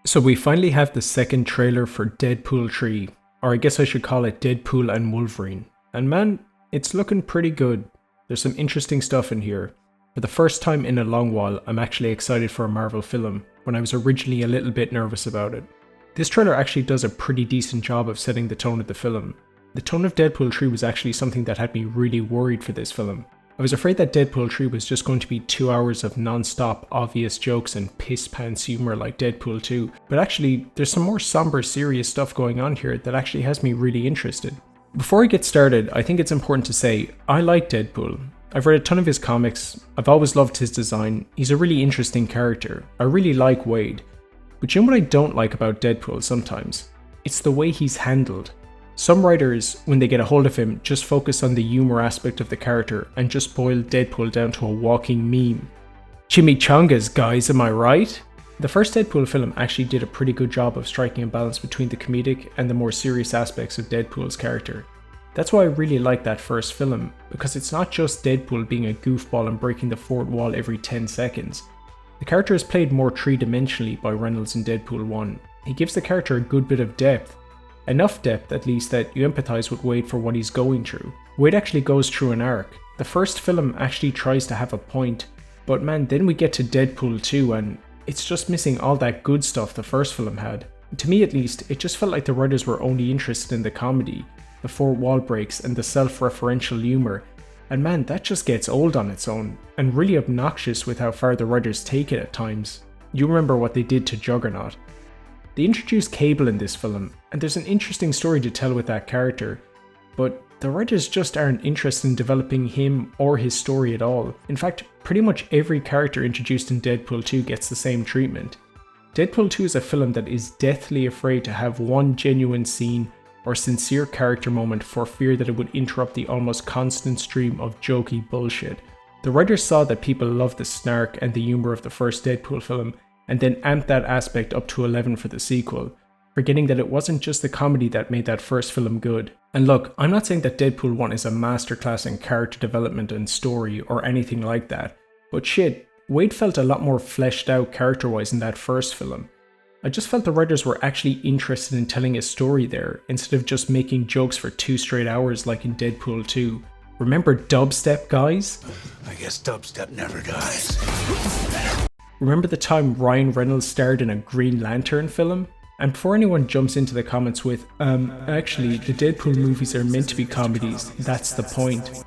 So we finally have the second trailer for Deadpool 3, or I guess I should call it Deadpool and Wolverine. And man, it's looking pretty good. There's some interesting stuff in here. For the first time in a long while, I'm actually excited for a Marvel film, when I was originally a little bit nervous about it. This trailer actually does a pretty decent job of setting the tone of the film. The tone of Deadpool 3 was actually something that had me really worried for this film. I was afraid that Deadpool 3 was just going to be 2 hours of non-stop obvious jokes and piss-pants humour like Deadpool 2, but actually there's some more somber serious stuff going on here that actually has me really interested. Before I get started, I think it's important to say, I like Deadpool. I've read a ton of his comics, I've always loved his design, he's a really interesting character, I really like Wade. But you know what I don't like about Deadpool sometimes? It's the way he's handled. Some writers, when they get a hold of him, just focus on the humour aspect of the character and just boil Deadpool down to a walking meme. Chimichangas, guys, am I right? The first Deadpool film actually did a pretty good job of striking a balance between the comedic and the more serious aspects of Deadpool's character. That's why I really like that first film, because it's not just Deadpool being a goofball and breaking the fourth wall every 10 seconds. The character is played more three-dimensionally by Reynolds in Deadpool 1. He gives the character a good bit of depth. Enough depth, at least, that you empathise with Wade for what he's going through. Wade actually goes through an arc. The first film actually tries to have a point, but man, then we get to Deadpool 2 and it's just missing all that good stuff the first film had. To me at least, it just felt like the writers were only interested in the comedy, the fourth wall breaks and the self-referential humour, and man, that just gets old on its own, and really obnoxious with how far the writers take it at times. You remember what they did to Juggernaut. They introduced Cable in this film, and there's an interesting story to tell with that character, but the writers just aren't interested in developing him or his story at all. In fact, pretty much every character introduced in Deadpool 2 gets the same treatment. Deadpool 2 is a film that is deathly afraid to have one genuine scene or sincere character moment for fear that it would interrupt the almost constant stream of jokey bullshit. The writers saw that people loved the snark and the humour of the first Deadpool film, and then amped that aspect up to 11 for the sequel, forgetting that it wasn't just the comedy that made that first film good. And look, I'm not saying that Deadpool 1 is a masterclass in character development and story or anything like that, but shit, Wade felt a lot more fleshed out character-wise in that first film. I just felt the writers were actually interested in telling a story there, instead of just making jokes for 2 straight hours like in Deadpool 2. Remember dubstep, guys? I guess dubstep never dies. Remember the time Ryan Reynolds starred in a Green Lantern film? And before anyone jumps into the comments with, actually, the Deadpool movies are meant to be comedies, that's the point.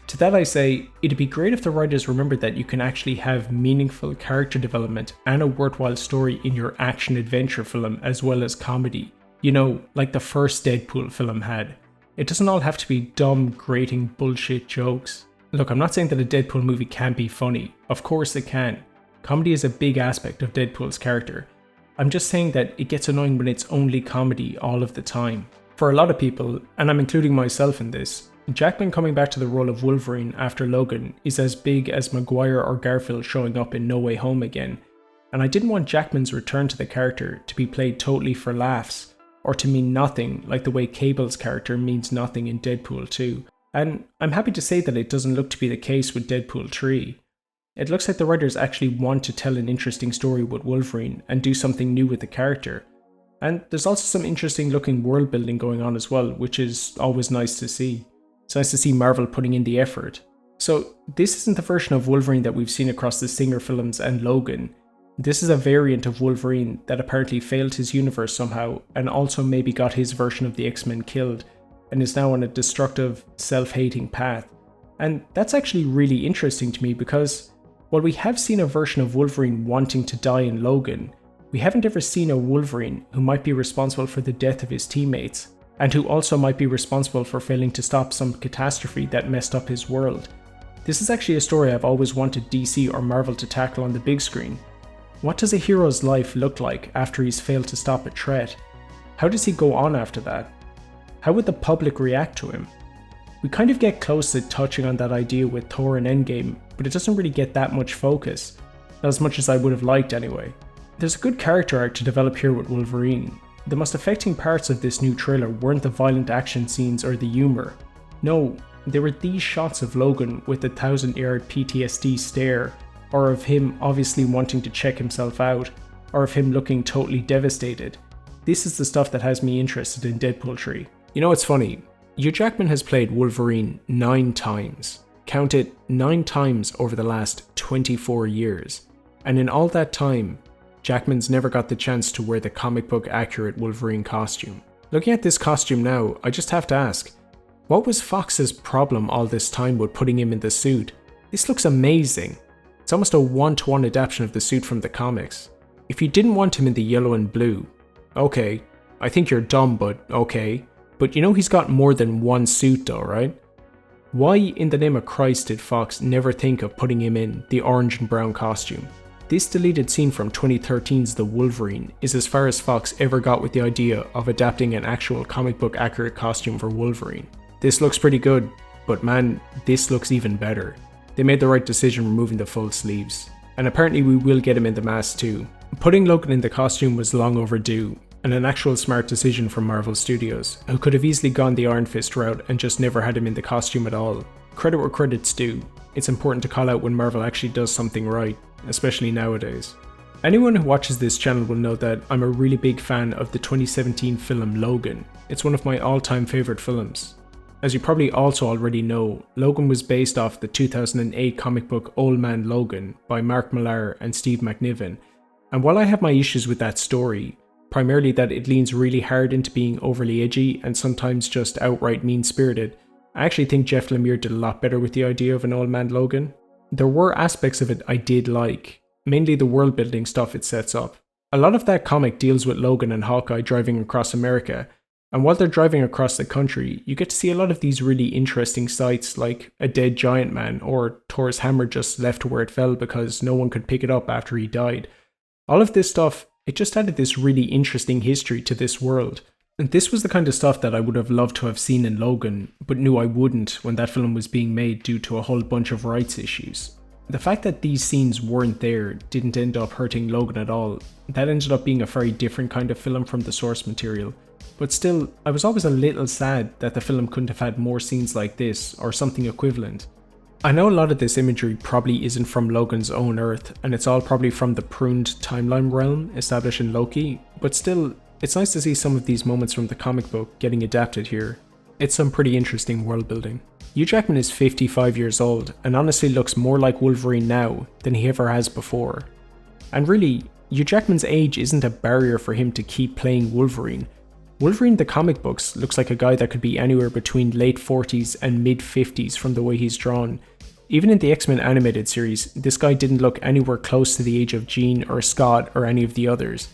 To that I say, it'd be great if the writers remembered that you can actually have meaningful character development and a worthwhile story in your action-adventure film as well as comedy. You know, like the first Deadpool film had. It doesn't all have to be dumb, grating bullshit jokes. Look, I'm not saying that a Deadpool movie can't be funny. Of course it can. Comedy is a big aspect of Deadpool's character. I'm just saying that it gets annoying when it's only comedy all of the time. For a lot of people, and I'm including myself in this, Jackman coming back to the role of Wolverine after Logan is as big as Maguire or Garfield showing up in No Way Home again, and I didn't want Jackman's return to the character to be played totally for laughs, or to mean nothing like the way Cable's character means nothing in Deadpool 2, and I'm happy to say that it doesn't look to be the case with Deadpool 3. It looks like the writers actually want to tell an interesting story with Wolverine and do something new with the character. And there's also some interesting looking world building going on as well, which is always nice to see. It's nice to see Marvel putting in the effort. So this isn't the version of Wolverine that we've seen across the Singer films and Logan. This is a variant of Wolverine that apparently failed his universe somehow and also maybe got his version of the X-Men killed and is now on a destructive, self-hating path. And that's actually really interesting to me because while we have seen a version of Wolverine wanting to die in Logan, we haven't ever seen a Wolverine who might be responsible for the death of his teammates, and who also might be responsible for failing to stop some catastrophe that messed up his world. This is actually a story I've always wanted DC or Marvel to tackle on the big screen. What does a hero's life look like after he's failed to stop a threat? How does he go on after that? How would the public react to him? We kind of get close to touching on that idea with Thor and Endgame, but it doesn't really get that much focus. Not as much as I would have liked anyway. There's a good character arc to develop here with Wolverine. The most affecting parts of this new trailer weren't the violent action scenes or the humour. No, they were these shots of Logan with the 1000-yard PTSD stare, or of him obviously wanting to check himself out, or of him looking totally devastated. This is the stuff that has me interested in Deadpool 3. You know what's funny? Hugh Jackman has played Wolverine 9 times. Count it, 9 times over the last 24 years. And in all that time, Jackman's never got the chance to wear the comic book accurate Wolverine costume. Looking at this costume now, I just have to ask, what was Fox's problem all this time with putting him in the suit? This looks amazing. It's almost a one-to-one adaptation of the suit from the comics. If you didn't want him in the yellow and blue, okay, I think you're dumb, but okay. But you know he's got more than one suit though, right? Why in the name of Christ did Fox never think of putting him in the orange and brown costume? This deleted scene from 2013's The Wolverine is as far as Fox ever got with the idea of adapting an actual comic book accurate costume for Wolverine. This looks pretty good, but man, this looks even better. They made the right decision removing the full sleeves. And apparently we will get him in the mask too. Putting Logan in the costume was long overdue, and an actual smart decision from Marvel Studios, who could have easily gone the Iron Fist route and just never had him in the costume at all. Credit where credit's due. It's important to call out when Marvel actually does something right, especially nowadays. Anyone who watches this channel will know that I'm a really big fan of the 2017 film Logan. It's one of my all-time favourite films. As you probably also already know, Logan was based off the 2008 comic book Old Man Logan by Mark Millar and Steve McNiven, and while I have my issues with that story, primarily that it leans really hard into being overly edgy and sometimes just outright mean-spirited, I actually think Jeff Lemire did a lot better with the idea of an Old Man Logan. There were aspects of it I did like, mainly the world building stuff it sets up. A lot of that comic deals with Logan and Hawkeye driving across America, and while they're driving across the country, you get to see a lot of these really interesting sights like a dead giant man or Thor's hammer just left where it fell because no one could pick it up after he died. All of this stuff, it just added this really interesting history to this world. And this was the kind of stuff that I would have loved to have seen in Logan, but knew I wouldn't when that film was being made due to a whole bunch of rights issues. The fact that these scenes weren't there didn't end up hurting Logan at all. That ended up being a very different kind of film from the source material. But still, I was always a little sad that the film couldn't have had more scenes like this, or something equivalent. I know a lot of this imagery probably isn't from Logan's own Earth, and it's all probably from the pruned timeline realm established in Loki, but still, it's nice to see some of these moments from the comic book getting adapted here. It's some pretty interesting world building. Hugh Jackman is 55 years old, and honestly looks more like Wolverine now than he ever has before. And really, Hugh Jackman's age isn't a barrier for him to keep playing Wolverine. Wolverine the comic books looks like a guy that could be anywhere between late 40s and mid 50s from the way he's drawn. Even in the X-Men animated series, this guy didn't look anywhere close to the age of Jean or Scott or any of the others.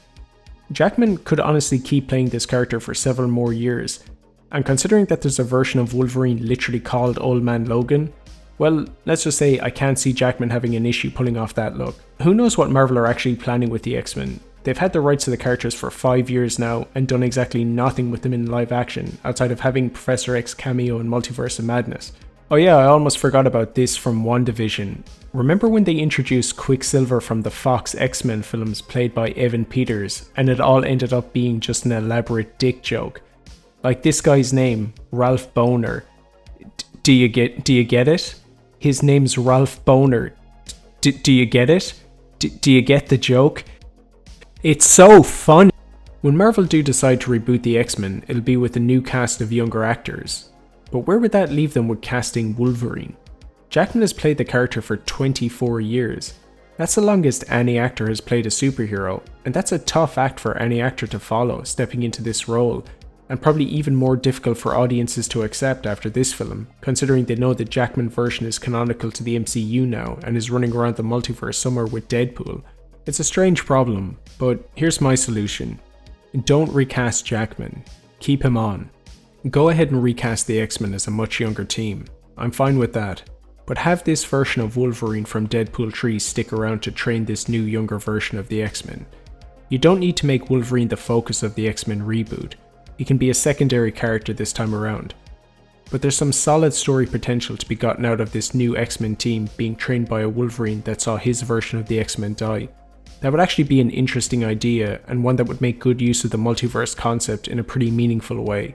Jackman could honestly keep playing this character for several more years, and considering that there's a version of Wolverine literally called Old Man Logan, well, let's just say I can't see Jackman having an issue pulling off that look. Who knows what Marvel are actually planning with the X-Men? They've had the rights to the characters for 5 years now and done exactly nothing with them in live action, outside of having Professor X cameo in Multiverse of Madness. Oh yeah, I almost forgot about this from WandaVision. Remember when they introduced Quicksilver from the Fox X-Men films played by Evan Peters, and it all ended up being just an elaborate dick joke? Like this guy's name, Ralph Boner. Do you get it? His name's Ralph Boner. Do you get it? Do you get the joke? It's so funny. When Marvel do decide to reboot the X-Men, it'll be with a new cast of younger actors. But where would that leave them with casting Wolverine? Jackman has played the character for 24 years. That's the longest any actor has played a superhero, and that's a tough act for any actor to follow stepping into this role, and probably even more difficult for audiences to accept after this film, considering they know the Jackman version is canonical to the MCU now and is running around the multiverse somewhere with Deadpool. It's a strange problem, but here's my solution. Don't recast Jackman. Keep him on. Go ahead and recast the X-Men as a much younger team. I'm fine with that. But have this version of Wolverine from Deadpool 3 stick around to train this new younger version of the X-Men. You don't need to make Wolverine the focus of the X-Men reboot. He can be a secondary character this time around. But there's some solid story potential to be gotten out of this new X-Men team being trained by a Wolverine that saw his version of the X-Men die. That would actually be an interesting idea, and one that would make good use of the multiverse concept in a pretty meaningful way.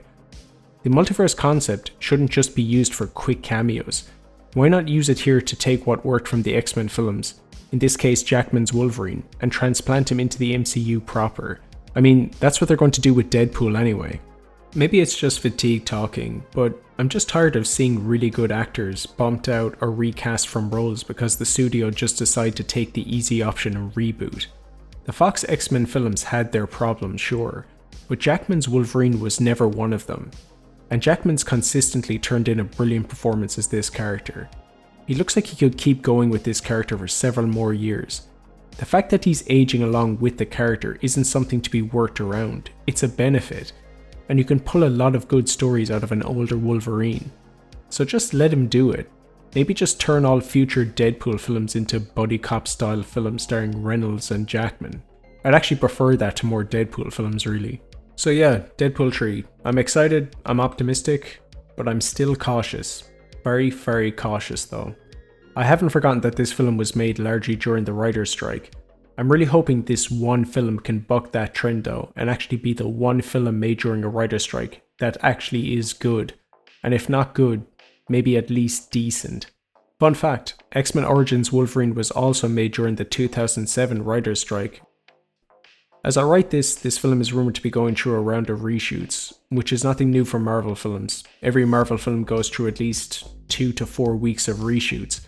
The multiverse concept shouldn't just be used for quick cameos. Why not use it here to take what worked from the X-Men films? in this case Jackman's Wolverine, and transplant him into the MCU proper. I mean, that's what they're going to do with Deadpool anyway. Maybe it's just fatigue talking, but I'm just tired of seeing really good actors bumped out or recast from roles because the studio just decided to take the easy option and reboot. The Fox X-Men films had their problems, sure, but Jackman's Wolverine was never one of them. And Jackman's consistently turned in a brilliant performance as this character. He looks like he could keep going with this character for several more years. The fact that he's aging along with the character isn't something to be worked around, it's a benefit, and you can pull a lot of good stories out of an older Wolverine. So just let him do it. Maybe just turn all future Deadpool films into buddy cop style films starring Reynolds and Jackman. I'd actually prefer that to more Deadpool films really. So yeah, Deadpool 3. I'm excited, I'm optimistic, but I'm still cautious. Very, very cautious though. I haven't forgotten that this film was made largely during the writer's strike. I'm really hoping this one film can buck that trend though, and actually be the one film made during a writer's strike that actually is good. And if not good, maybe at least decent. Fun fact, X-Men Origins Wolverine was also made during the 2007 writer's strike. As I write this film is rumoured to be going through a round of reshoots, which is nothing new for Marvel films. Every Marvel film goes through at least 2 to 4 weeks of reshoots.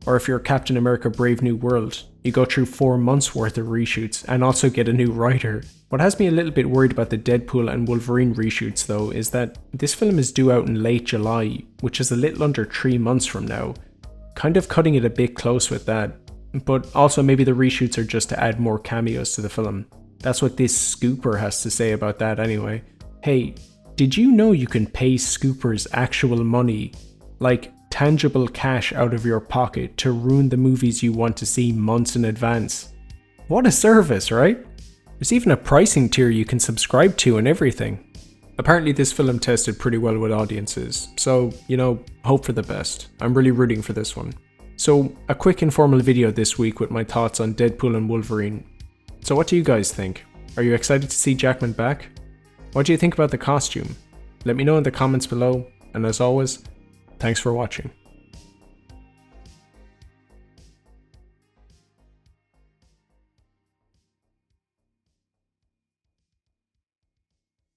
Or if you're Captain America Brave New World, you go through 4 months worth of reshoots and also get a new writer. What has me a little bit worried about the Deadpool and Wolverine reshoots though is that this film is due out in late July, which is a little under 3 months from now. Kind of cutting it a bit close with that, but also maybe the reshoots are just to add more cameos to the film. That's what this scooper has to say about that anyway. Hey, did you know you can pay scoopers actual money, like tangible cash out of your pocket, to ruin the movies you want to see months in advance? What a service, right? There's even a pricing tier you can subscribe to and everything. Apparently this film tested pretty well with audiences, so, you know, hope for the best. I'm really rooting for this one. So, a quick informal video this week with my thoughts on Deadpool and Wolverine. So what do you guys think? Are you excited to see Jackman back? What do you think about the costume? Let me know in the comments below, and as always, thanks for watching.